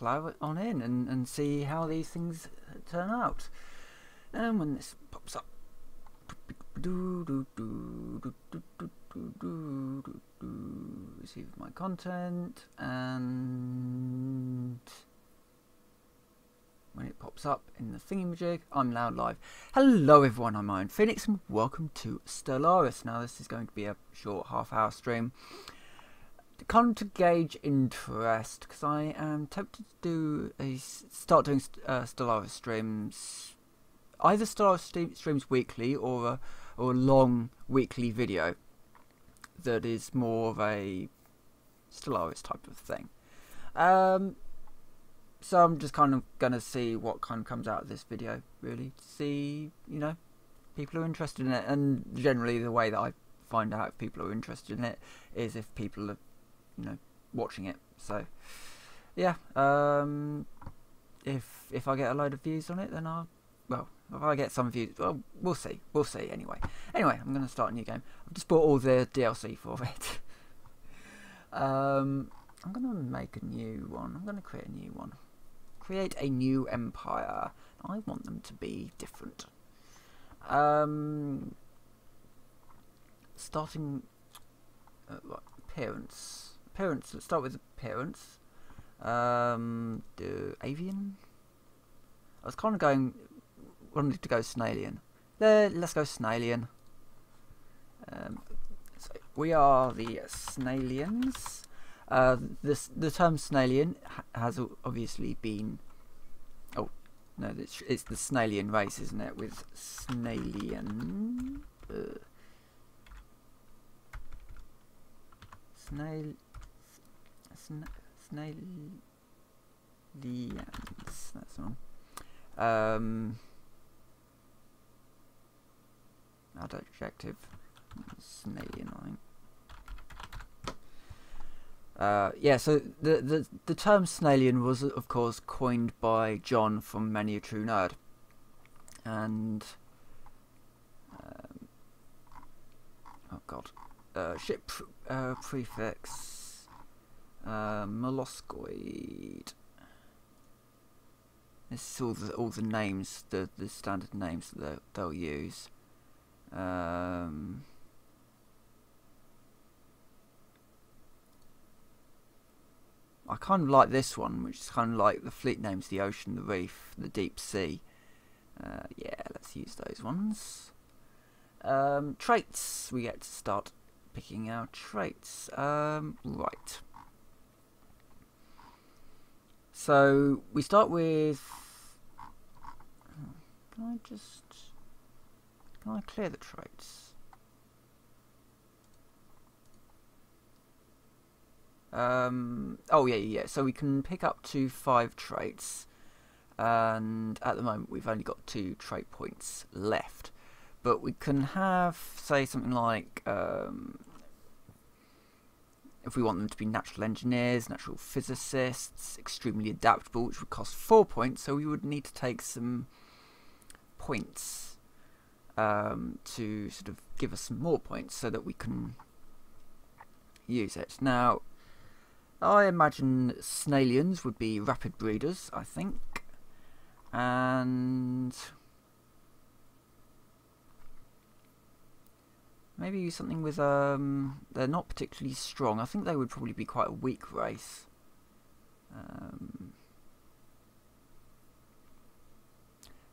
plow it on in and see how these things turn out. And when this pops up, receive my content, and when it pops up in the thingamajig, I'm now live. Hello everyone, I'm Iron Phoenix and welcome to Stellatis. Now this is going to be a short half-hour stream. Kind of to gauge interest, because I am tempted to start doing Stellaris streams, either Stellaris streams weekly or a long weekly video that is more of a Stellaris type of thing. So I'm just kind of gonna see what kind of comes out of this video, really. See, you know, people are interested in it, and generally the way that I find out if people are interested in it is if people are, you know, watching it. So yeah, if I get a load of views on it, then well, if I get some views, well, we'll see anyway. I'm going to start a new game. I've just bought all the DLC for it. I'm going to make a new one. I'm going to create a new one. Create a new empire. I want them to be different. Starting appearance. Let's start with appearance. Do avian. I was kind of wanted to go Snailian. Let's go Snailian. So we are the Snailians. The term Snailian has obviously been. Oh no, it's the Snailian race, isn't it? With Snailian. Snailians. That's one. Adjective. Snailian, I think. Yeah, so the term Snailian was, of course, coined by John from Many a True Nerd, and oh god, ship prefix, molluscoid. This is all the names, the standard names that they'll use. I kind of like this one, which is kind of like the fleet names: the ocean, the reef, the deep sea. Yeah, let's use those ones. Traits. We get to start picking our traits. Right. So we start with. Can I clear the traits? Oh yeah. So we can pick up to 5 traits, and at the moment we've only got 2 trait points left. But we can have, say, something like, if we want them to be natural engineers, natural physicists, extremely adaptable, which would cost 4 points. So we would need to take some points to sort of give us some more points so that we can use it. Now, I imagine Snailians would be rapid breeders, I think, and maybe something with they're not particularly strong. I think they would probably be quite a weak race.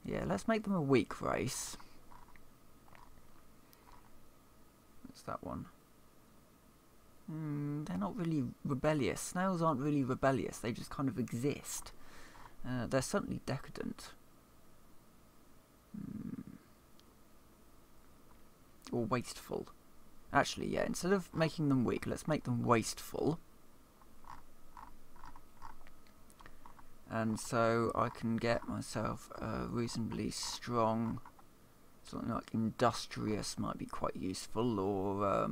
Yeah, let's make them a weak race. What's that one? They're not really rebellious. Snails aren't really rebellious. They just kind of exist. They're certainly decadent. Or wasteful. Actually, yeah, instead of making them weak, let's make them wasteful. And so I can get myself a reasonably strong, something like industrious might be quite useful, or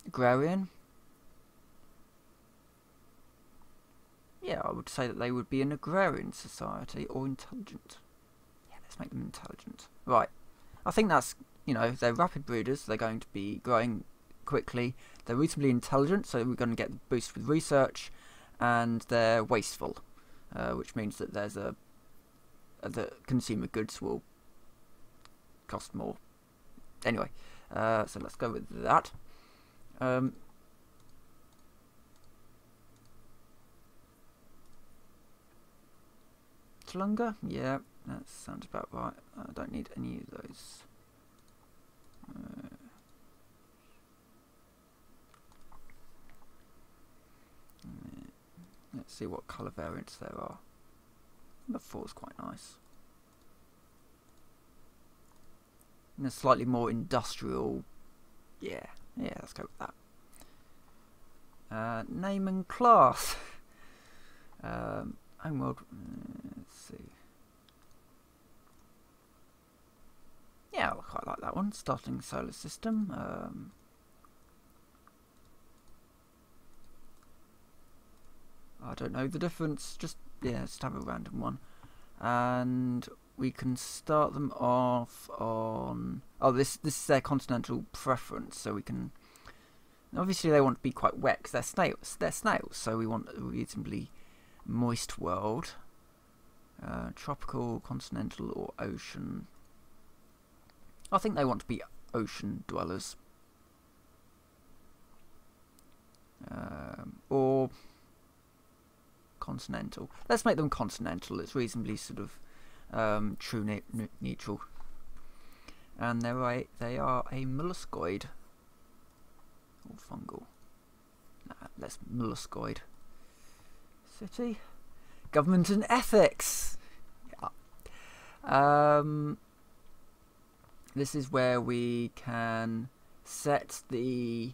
agrarian. Yeah, I would say that they would be an agrarian society, or intelligent. Yeah, let's make them intelligent. Right, I think that's, you know, they're rapid breeders, they're going to be growing quickly, they're reasonably intelligent, so we're going to get the boost with research, and they're wasteful, which means that there's the consumer goods will cost more. Anyway, so let's go with that. Longer? Yeah, that sounds about right. I don't need any of those. Let's see what colour variants there are. Number 4 is quite nice. And a slightly more industrial. Yeah, let's go with that. Name and class. Homeworld. Let's see. Yeah, I quite like that one. Starting solar system. I don't know the difference. Just have a random one, and we can start them off on. Oh, this is their continental preference, so we can. Obviously, they want to be quite wet because they're snails. They're snails, so we want a reasonably moist world. Tropical, continental, or ocean. I think they want to be ocean dwellers. Or continental. Let's make them continental. It's reasonably sort of true neutral. And they are a molluscoid. Or fungal. Nah, let's molluscoid. City. Government and ethics. Yeah. This is where we can set the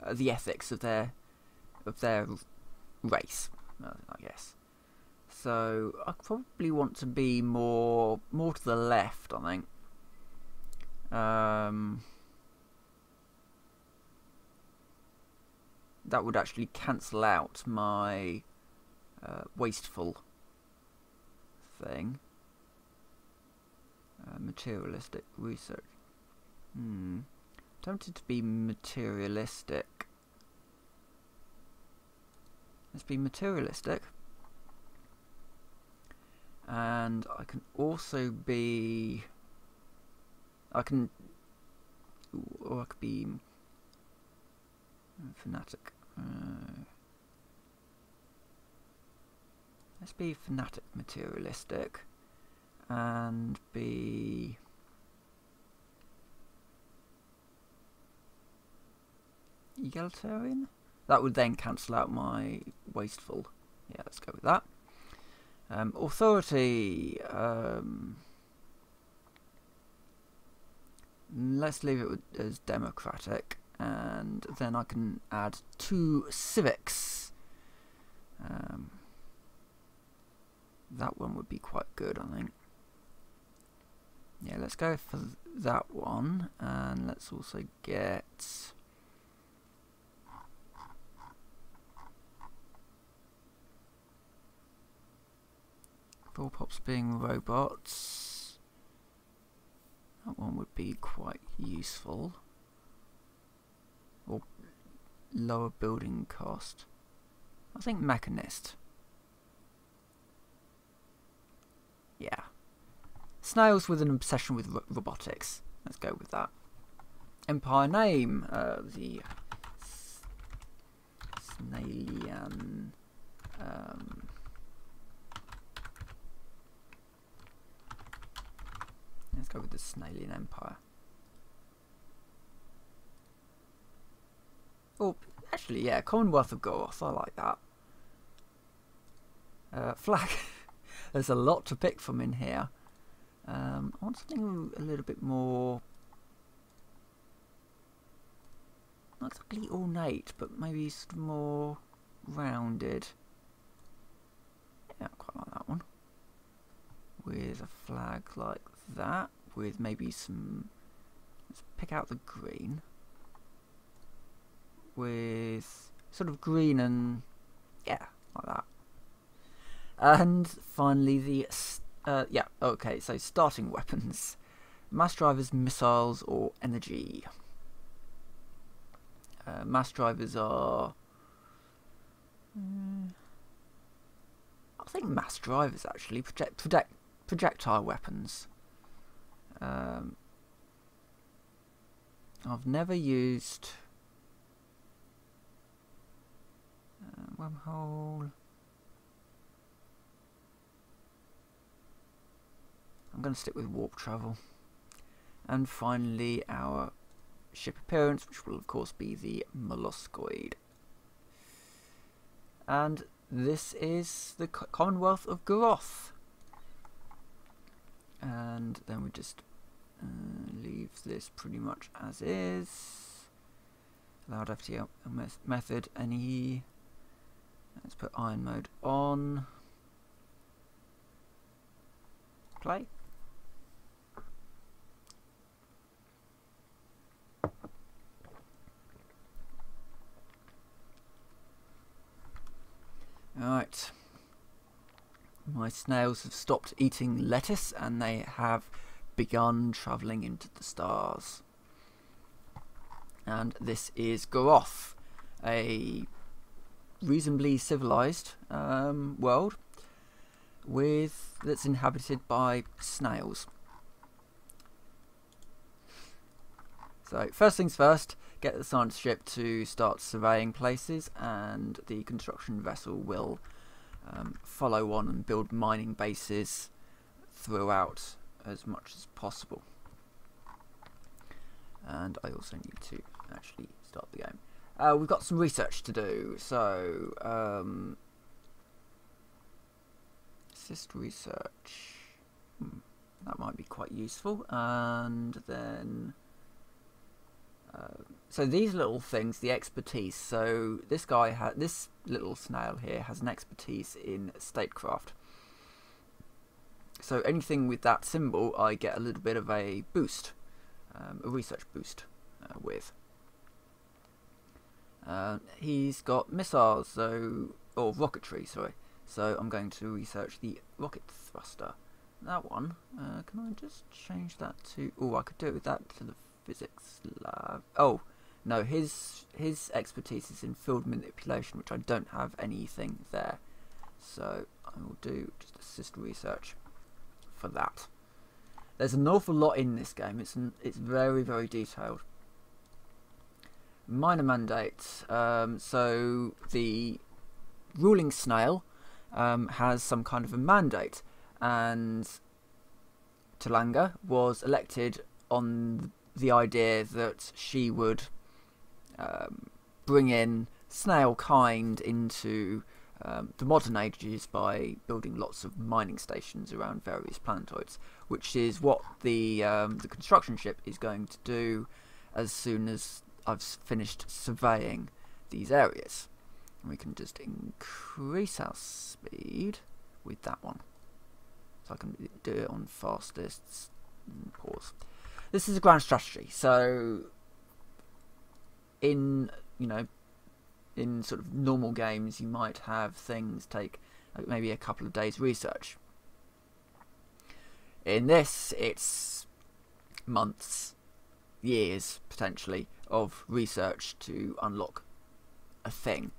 ethics of their race, I guess. So I probably want to be more to the left, I think. That would actually cancel out my wasteful thing. Materialistic research. Tempted to be materialistic. Let's be materialistic. And I can also be. I could be fanatic. Let's be fanatic materialistic and be egalitarian. That would then cancel out my wasteful. Yeah, let's go with that. Authority. Let's leave it as democratic, and then I can add 2 civics. That one would be quite good, I think. Yeah, let's go for that one, and let's also get 4 pops being robots. That one would be quite useful. Or lower building cost. I think mechanist. Yeah. Snails with an obsession with robotics. Let's go with that. Empire name. The Snailian. Let's go with the Snailian Empire. Oh, actually, yeah, Commonwealth of Goroth. I like that. Flag. There's a lot to pick from in here. I want something a little bit more, not exactly ornate, but maybe sort of more rounded. Yeah, I quite like that one. With a flag like that, with maybe some, let's pick out the green. With sort of green and, yeah, like that. And finally the, yeah, okay, so starting weapons. Mass drivers, missiles, or energy. Mass drivers are... I think mass drivers actually, projectile weapons. I've never used wormhole. I'm going to stick with warp travel. And finally our ship appearance, which will of course be the molluscoid. And this is the Commonwealth of Garoth. And then we just leave this pretty much as is. Allowed FTL method any. Let's put iron mode on. Play. Alright. My snails have stopped eating lettuce and they have begun travelling into the stars. And this is Garoth, a reasonably civilised world that's inhabited by snails. So first things first, get the science ship to start surveying places, and the construction vessel will follow on and build mining bases throughout as much as possible. And I also need to actually start the game. We've got some research to do, so assist research. That might be quite useful. And then so these little things, the expertise. So this little snail here has an expertise in statecraft. So anything with that symbol, I get a little bit of a boost, a research boost with. He's got missiles, or rocketry, sorry. So I'm going to research the rocket thruster. That one, can I just change that to... Oh, I could do it with that to the physics lab. Oh, no, his expertise is in field manipulation, which I don't have anything there. So I will do just assist research for that. There's an awful lot in this game. It's very, very detailed. Minor mandates. So the ruling snail has some kind of a mandate, and Talanga was elected on the idea that she would bring in snail kind into the modern ages by building lots of mining stations around various planetoids, which is what the construction ship is going to do as soon as I've finished surveying these areas. And we can just increase our speed with that one. So I can do it on fastest. Pause. This is a grand strategy. So in sort of normal games, you might have things take like maybe a couple of days research. In this, it's months, years potentially of research to unlock a thing,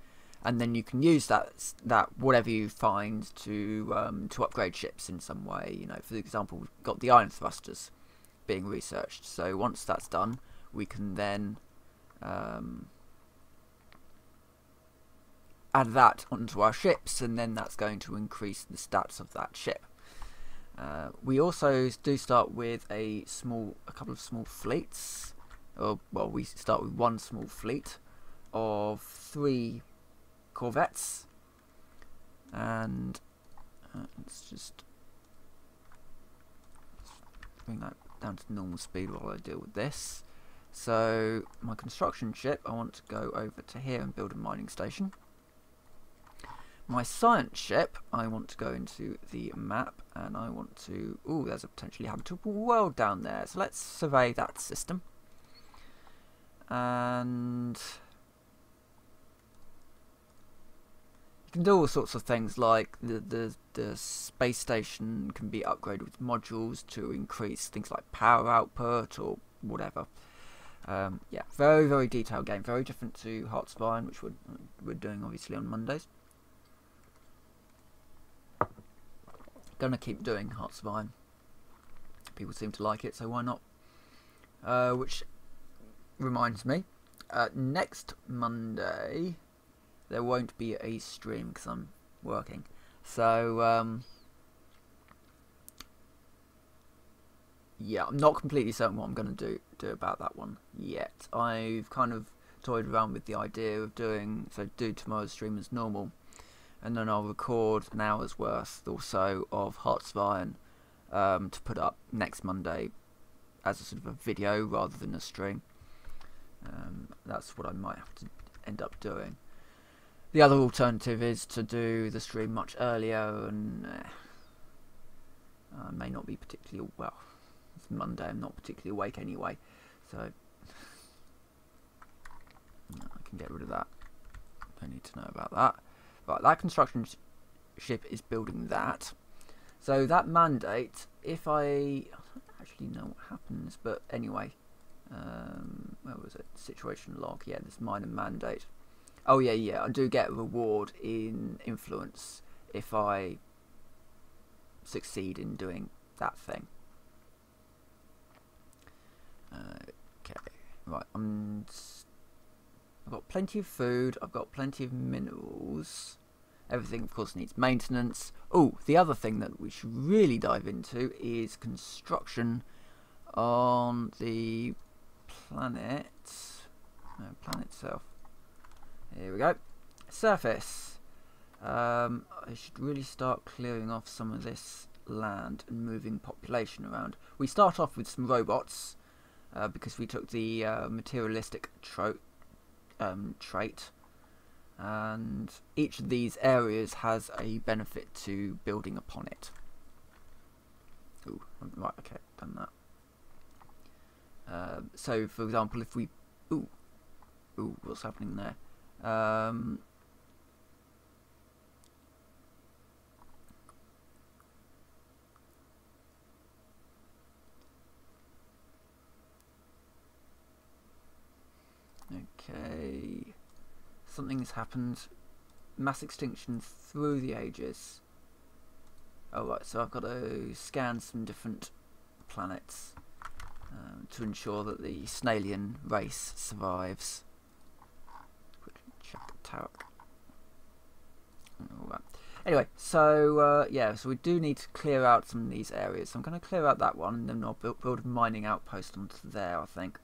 and then you can use that whatever you find to upgrade ships in some way. You know, for example, we've got the iron thrusters being researched. So once that's done, we can then add that onto our ships, and then that's going to increase the stats of that ship. We also do start with a couple of small fleets. Well, we start with one small fleet of 3 corvettes, and let's just bring that down to normal speed while I deal with this. So my construction ship, I want to go over to here and build a mining station. My science ship, I want to go into the map, and I want to... Ooh, there's a potentially habitable world down there, so let's survey that system. And you can do all sorts of things, like the space station can be upgraded with modules to increase things like power output or whatever. Yeah, very, very detailed game. Very different to Heartspine, which we're doing obviously on Mondays. Gonna keep doing Heartspine. People seem to like it, so why not? Which reminds me, next Monday there won't be a stream because I'm working. So yeah, I'm not completely certain what I'm going to do about that one yet. I've kind of toyed around with the idea of do tomorrow's stream as normal, and then I'll record an hour's worth or so of Heartspine to put up next Monday as a sort of a video rather than a stream. That's what I might have to end up doing. The other alternative is to do the stream much earlier, and I may not be particularly well. It's Monday, I'm not particularly awake anyway, so I can get rid of that. Don't need to know about that. Right, that construction ship is building that. So that mandate, if I don't actually know what happens, but anyway, where was it? Situation log. Yeah, this minor mandate. Oh yeah, I do get a reward in influence if I succeed in doing that thing. Okay, right. I've got plenty of food. I've got plenty of minerals. Everything, of course, needs maintenance. Oh, the other thing that we should really dive into is construction on the planet. No, planet itself. Here we go. Surface. I should really start clearing off some of this land and moving population around. We start off with some robots because we took the materialistic trait, and each of these areas has a benefit to building upon it. Ooh, right, okay, done that. So, for example, if we... Ooh, what's happening there? Okay, something's happened. Mass extinction through the ages. Oh right, so I've got to scan some different planets to ensure that the Snailian race survives. Quickly check the tower. All right. Anyway, so yeah, so we do need to clear out some of these areas. So I'm going to clear out that one, and then I'll build a mining outpost onto there, I think.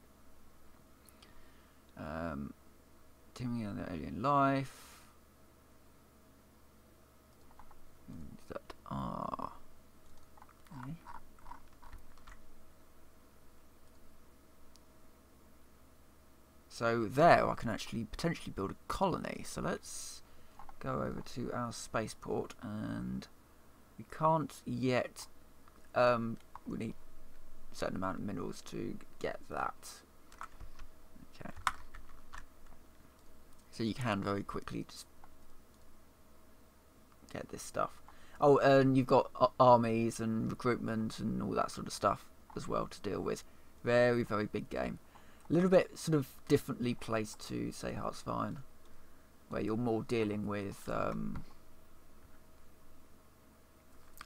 Teaming on the alien life. That are okay. So there I can actually potentially build a colony. So let's go over to our spaceport, and we can't yet we need a certain amount of minerals to get that. Okay. So you can very quickly just get this stuff. Oh, and you've got armies and recruitment and all that sort of stuff as well to deal with. Very, very big game. A little bit sort of differently placed to, say, Heartspine, where you're more dealing with...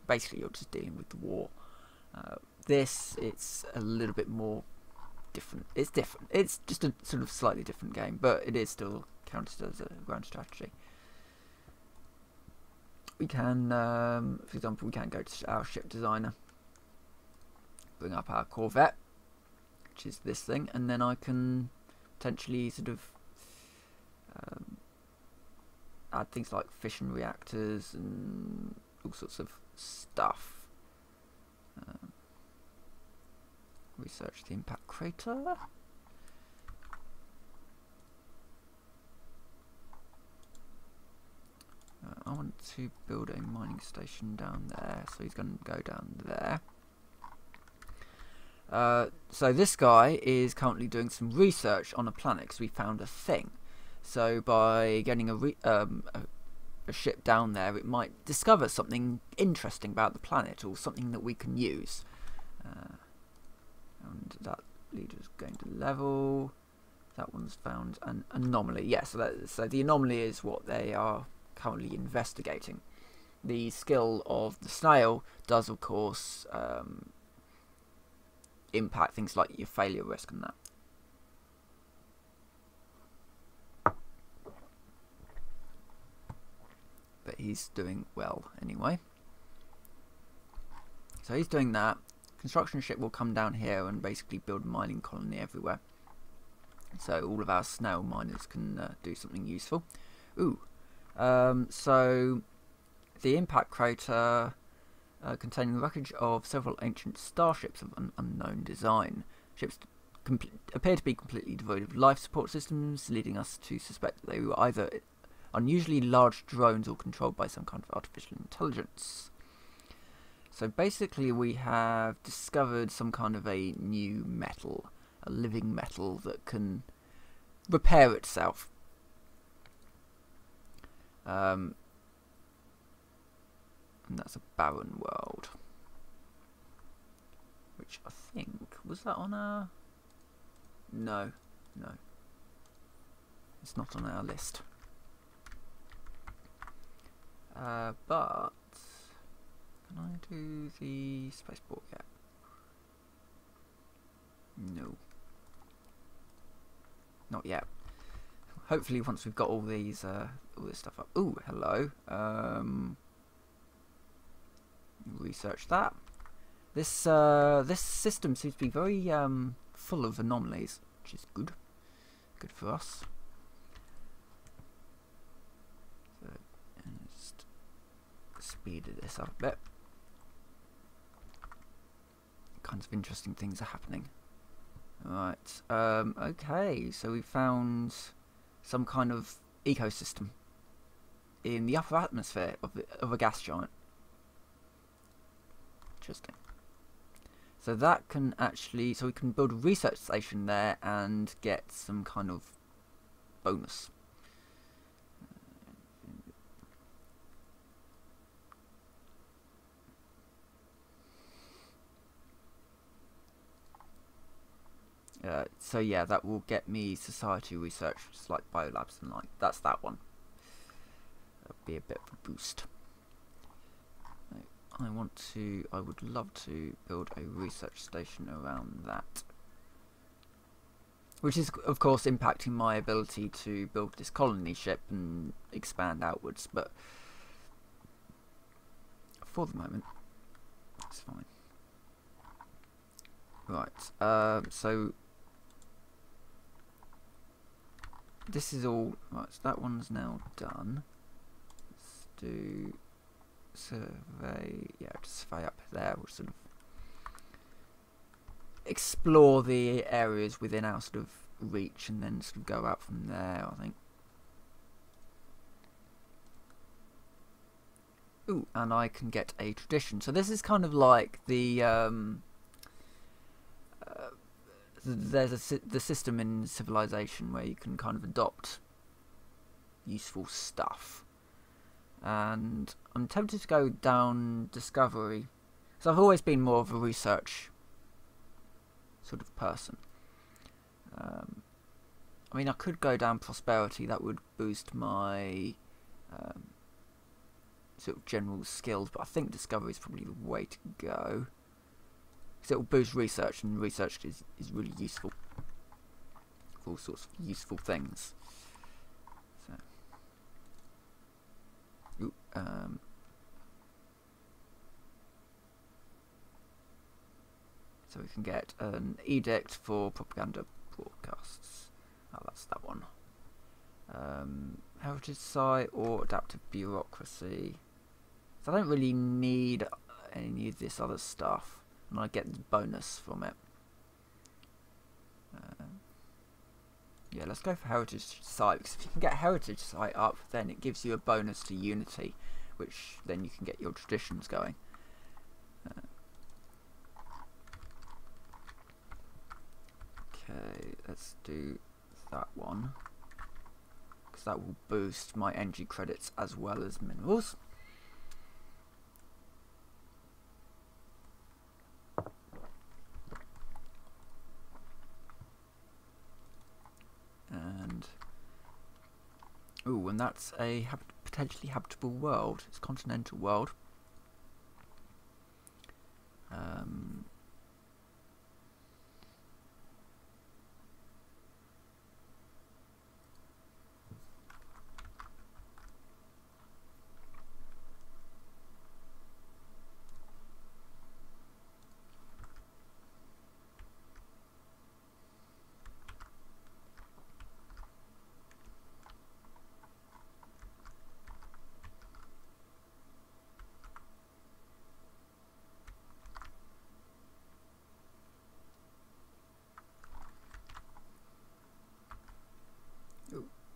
basically, you're just dealing with the war. This, it's a little bit more different. It's different. It's just a sort of slightly different game, but it is still counted as a grand strategy. We can, for example, we can go to our ship designer, bring up our Corvette, which is this thing, and then I can potentially sort of add things like fission reactors and all sorts of stuff. Research the impact crater. I want to build a mining station down there, so he's going to go down there. So this guy is currently doing some research on a planet because we found a thing. So by getting a ship down there, it might discover something interesting about the planet or something that we can use. And that leaders going to level. That one's found an anomaly. Yeah, so the anomaly is what they are currently investigating. The skill of the snail does, of course, impact things like your failure risk and that. But he's doing well anyway. So he's doing that. Construction ship will come down here and basically build a mining colony everywhere. So all of our snail miners can do something useful. Ooh. So the impact crater containing the wreckage of several ancient starships of an unknown design. Ships appear to be completely devoid of life support systems, leading us to suspect that they were either unusually large drones or controlled by some kind of artificial intelligence. So basically we have discovered some kind of a new metal, a living metal that can repair itself. And that's a barren world. Which I think, was that on our... No. It's not on our list. But can I do the spaceport yet? No. Not yet. Hopefully once we've got all these all this stuff up. Ooh, hello. Research that. This system seems to be very full of anomalies, which is good. Good for us. So just speed this up a bit. Kinds of interesting things are happening. Right. Okay. So we found some kind of ecosystem in the upper atmosphere of a gas giant. Interesting. So that can actually, so we can build a research station there and get some kind of bonus. So yeah, that will get me society research, just like biolabs and like, that's that one. That'll be a bit of a boost. I would love to build a research station around that. Which is, of course, impacting my ability to build this colony ship and expand outwards, but for the moment, it's fine. Right, so this is all, right, so that one's now done. Let's do survey, yeah, just survey up there. We'll sort of explore the areas within our sort of reach and then sort of go out from there, I think. Ooh, and I can get a tradition. So this is kind of like the there's the system in Civilization where you can kind of adopt useful stuff. And I'm tempted to go down Discovery. So I've always been more of a research sort of person. I mean, I could go down Prosperity. That would boost my sort of general skills, but I think Discovery is probably the way to go. Because it will boost research, and research is really useful for all sorts of useful things. So, ooh, so we can get an edict for propaganda broadcasts. Oh, that's that one. Heritage site or adaptive bureaucracy. So I don't really need any of this other stuff, and I get the bonus from it. Yeah, let's go for heritage site, because if you can get heritage site up, then it gives you a bonus to unity, which then you can get your traditions going. Okay, let's do that one, because that will boost my energy credits as well as minerals. and that's a potentially habitable world. It's a continental world.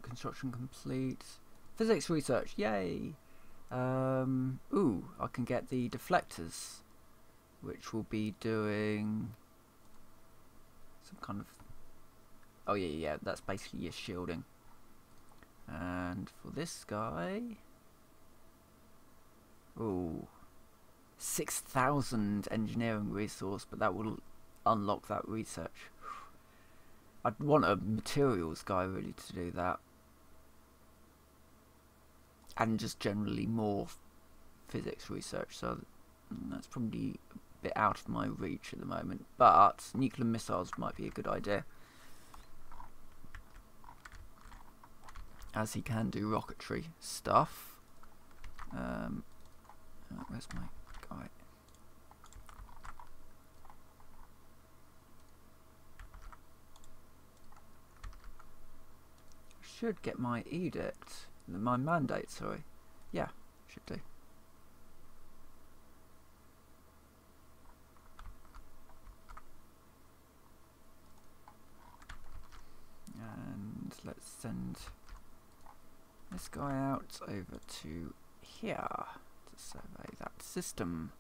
Construction complete. Physics research, yay! Ooh, I can get the deflectors, which will be doing some kind of... Oh yeah, that's basically your shielding. And for this guy... Ooh, 6,000 engineering resource, but that will unlock that research. I'd want a materials guy really to do that. And just generally more physics research, so that's probably a bit out of my reach at the moment. But nuclear missiles might be a good idea, as he can do rocketry stuff. Where's my guy? Should get my edict. My mandate, sorry. Yeah, should do. And let's send this guy out over to here to survey that system.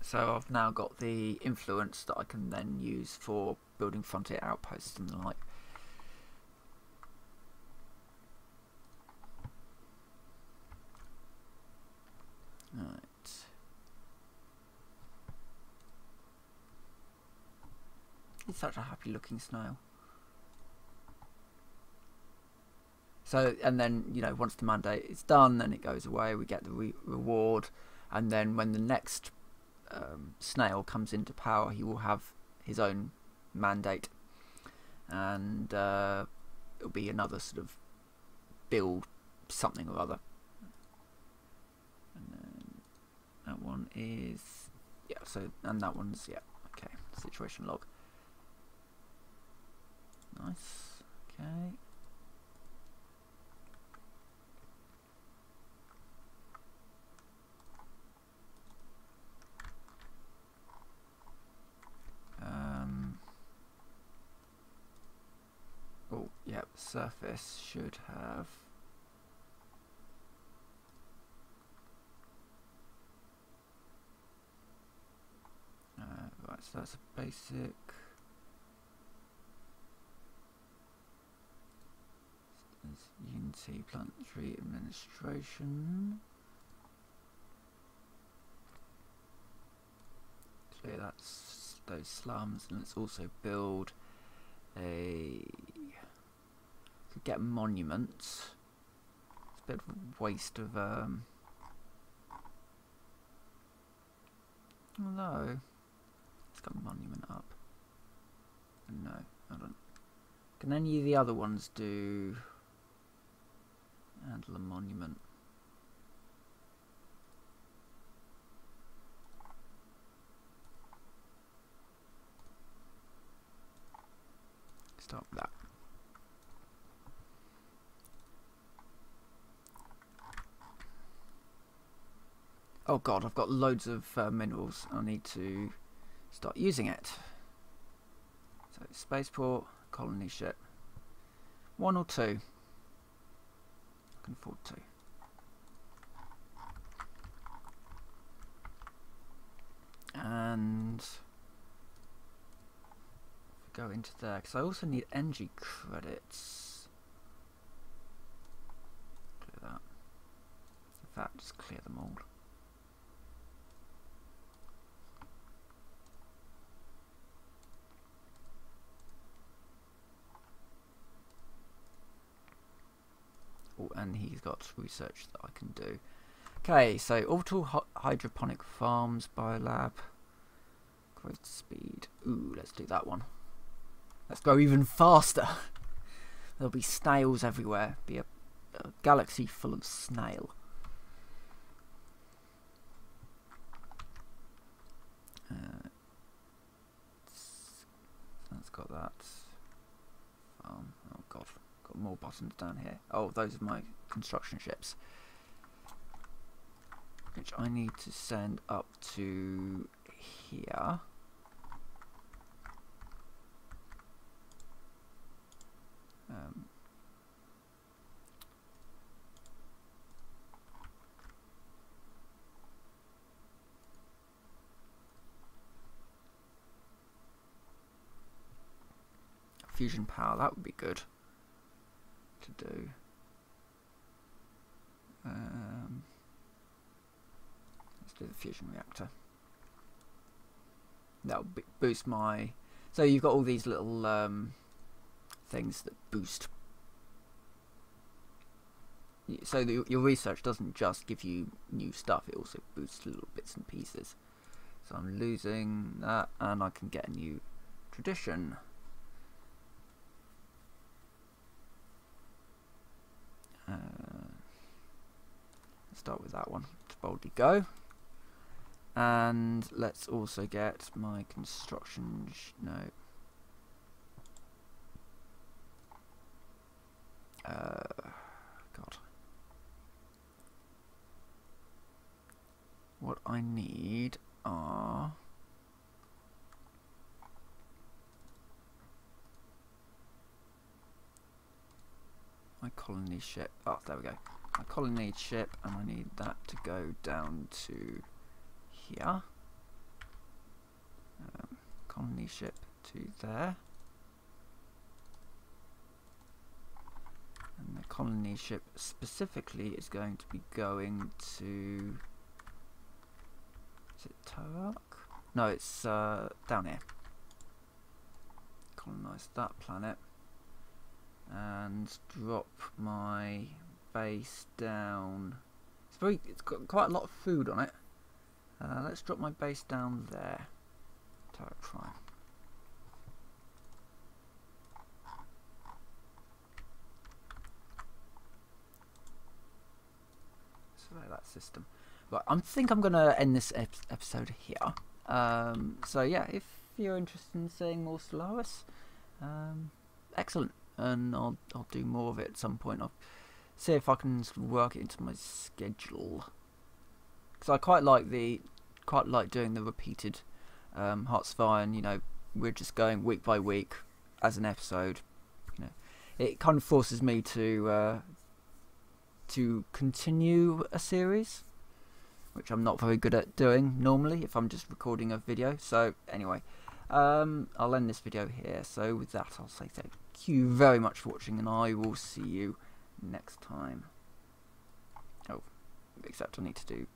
So I've now got the influence that I can then use for building frontier outposts and the like. Right. He's such a happy looking snail. So, and then, you know, once the mandate is done, then it goes away, we get the reward, and then when the next snail comes into power, he will have his own mandate, and it'll be another sort of build something or other. And then that one is, yeah, so, and that one's, yeah, okay, situation log. Nice, okay. Oh, yep, surface should have right, so that's a basic. There's Unity Planetary Administration. Clear that's those slums, and let's also build a. Could get monuments. It's a bit of a waste of although it's got a monument up. No, I don't. Can any of the other ones do handle a monument? Start with that. Oh god, I've got loads of minerals. I need to start using it. So, spaceport, colony ship. 1 or 2? I can afford 2. And go into there, because I also need energy credits. Clear that. In fact, just clear them all. and he's got research that I can do. Okay, so orbital hydroponic farms, biolab, growth speed. Ooh, let's do that one. Let's go even faster. There'll be snails everywhere. Be a galaxy full of snail. That's got that. Oh god, got more buttons down here. Oh, those are my construction ships, which I need to send up to here. Fusion power, that would be good to do. Let's do the fusion reactor. That'll boost my... So you've got all these little things that boost. So your research doesn't just give you new stuff, it also boosts little bits and pieces. So I'm losing that, and I can get a new tradition. Let's start with that one to boldly go, and let's also get my construction. God, what I need are my colony ship. Oh, there we go. My colony ship, and I need that to go down to here. Colony ship to there. And the colony ship specifically is going to be going to... Is it Torak? No, it's down here. Colonize that planet. And drop my base down. It's got quite a lot of food on it. Let's drop my base down there. Try. Survey that system. Right, I think I'm gonna end this episode here. So yeah, if you're interested in seeing more Stellaris, excellent. And I'll do more of it at some point. I'll see if I can work it into my schedule, because I quite like doing the repeated Hearts of Iron. You know, we're just going week by week as an episode. You know, it kind of forces me to continue a series, which I'm not very good at doing normally if I'm just recording a video. So anyway, I'll end this video here. So with that, I'll say thank you very much for watching, and I will see you next time. Oh, except I need to do